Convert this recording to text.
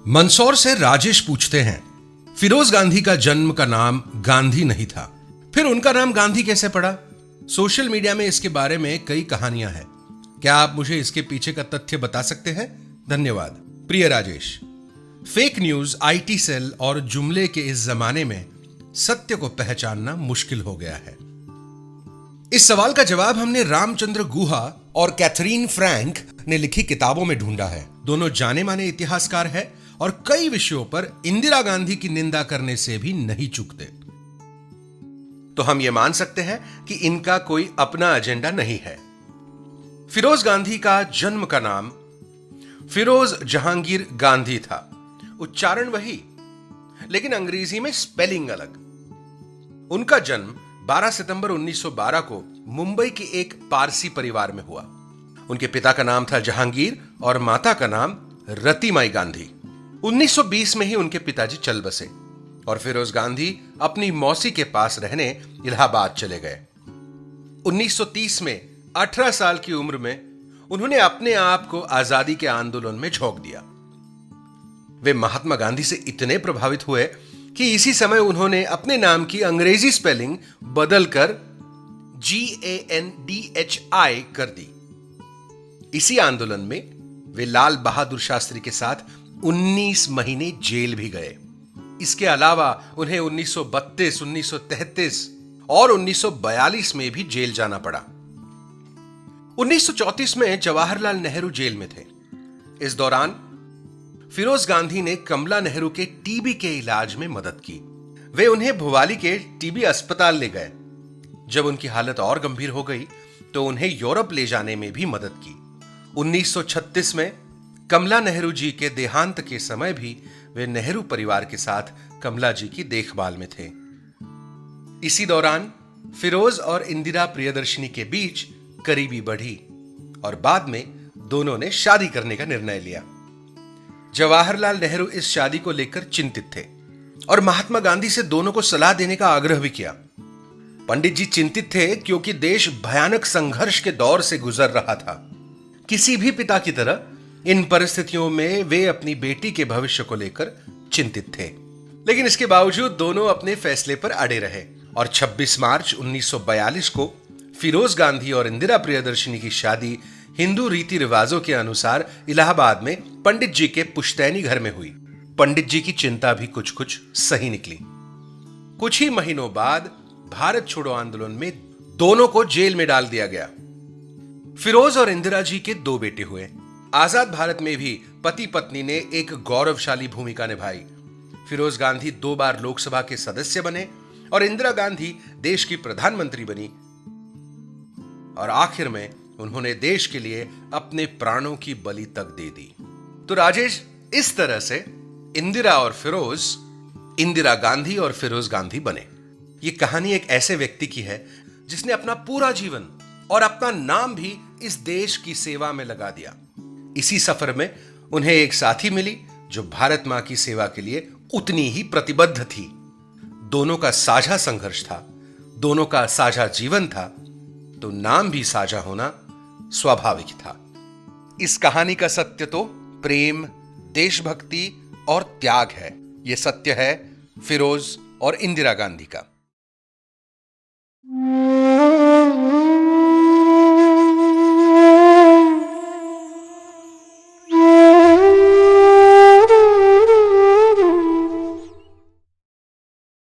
मंदसौर से राजेश पूछते हैं, फिरोज गांधी का जन्म का नाम गांधी नहीं था, फिर उनका नाम गांधी कैसे पड़ा? सोशल मीडिया में इसके बारे में कई कहानियां हैं। क्या आप मुझे इसके पीछे का तथ्य बता सकते हैं? धन्यवाद। प्रिय Rajesh, fake news, IT cell और जुमले के इस जमाने में सत्य को पहचानना मुश्किल हो गया है। इस सवाल का जवाब हमने रामचंद्र गुहा और कैथरीन फ्रैंक ने लिखी किताबों में ढूंढा है। दोनों जाने माने इतिहासकार हैं और कई विषयों पर इंदिरा गांधी की निंदा करने से भी नहीं चूकते। तो हम यह मान सकते हैं कि इनका कोई अपना एजेंडा नहीं है। फिरोज गांधी का जन्म का नाम फिरोज जहांगीर गांधी था। उच्चारण वही, लेकिन अंग्रेजी में स्पेलिंग अलग। उनका जन्म 12 सितंबर 1912 को मुंबई के एक पारसी परिवार में हुआ। उनके पिता का नाम था जहांगीर और माता का नाम रतिमाई गांधी। 1920 में ही उनके पिताजी चल बसे और फिरोज गांधी अपनी मौसी के पास रहने इलाहाबाद चले गए। 1930 में 18 साल की उम्र में उन्होंने अपने आप को आजादी के आंदोलन में झोंक दिया। वे महात्मा गांधी से इतने प्रभावित हुए कि इसी समय उन्होंने अपने नाम की अंग्रेजी स्पेलिंग बदलकर GANDHI कर दी। इसी आंदोलन में वे लाल बहादुर शास्त्री के साथ 19 महीने जेल भी गए। इसके अलावा उन्हें 1932, 1933 और 1942 में भी जेल जाना पड़ा। 1934 में जवाहरलाल नेहरू जेल में थे। इस दौरान फिरोज गांधी ने कमला नेहरू के टीबी के इलाज में मदद की। वे उन्हें भोपाली के टीबी अस्पताल ले गए। जब उनकी हालत और गंभीर हो गई तो उन्हें यूरोप ले जाने में भी मदद की। 1936 में कमला नेहरू जी के देहांत के समय भी वे नेहरू परिवार के साथ कमला जी की देखभाल में थे। इसी दौरान फिरोज और इंदिरा प्रियदर्शनी के बीच करीबी बढ़ी और बाद में दोनों ने शादी करने का निर्णय लिया। जवाहरलाल नेहरू इस शादी को लेकर चिंतित थे और महात्मा गांधी से दोनों को सलाह देने का आग्रह भी किया। पंडित जी चिंतित थे क्योंकि देश भयानक संघर्ष के दौर से गुजर रहा था। किसी भी पिता की तरह इन परिस्थितियों में वे अपनी बेटी के भविष्य को लेकर चिंतित थे, लेकिन इसके बावजूद दोनों अपने फैसले पर अड़े रहे और 26 मार्च 1942 को फिरोज गांधी और इंदिरा प्रियदर्शनी की शादी हिंदू रीति रिवाजों के अनुसार इलाहाबाद में पंडित जी के पुश्तैनी घर में हुई। पंडित जी की चिंता भी कुछ कुछ सही निकली। कुछ ही महीनों बाद भारत छोड़ो आंदोलन में दोनों को जेल में डाल दिया गया। फिरोज और इंदिरा जी के 2 बेटे हुए। आजाद भारत में भी पति पत्नी ने एक गौरवशाली भूमिका निभाई। फिरोज गांधी 2 बार लोकसभा के सदस्य बने और इंदिरा गांधी देश की प्रधानमंत्री बनी और आखिर में उन्होंने देश के लिए अपने प्राणों की बलि तक दे दी। तो राजेश, इस तरह से इंदिरा और फिरोज, इंदिरा गांधी और फिरोज गांधी बने। यह कहानी एक ऐसे व्यक्ति की है जिसने अपना पूरा जीवन और अपना नाम भी इस देश की सेवा में लगा दिया। इसी सफर में उन्हें एक साथी मिली जो भारत मां की सेवा के लिए उतनी ही प्रतिबद्ध थी। दोनों का साझा संघर्ष था, दोनों का साझा जीवन था, तो नाम भी साझा होना स्वाभाविक था। इस कहानी का सत्य तो प्रेम, देशभक्ति और त्याग है। यह सत्य है फिरोज और इंदिरा गांधी का।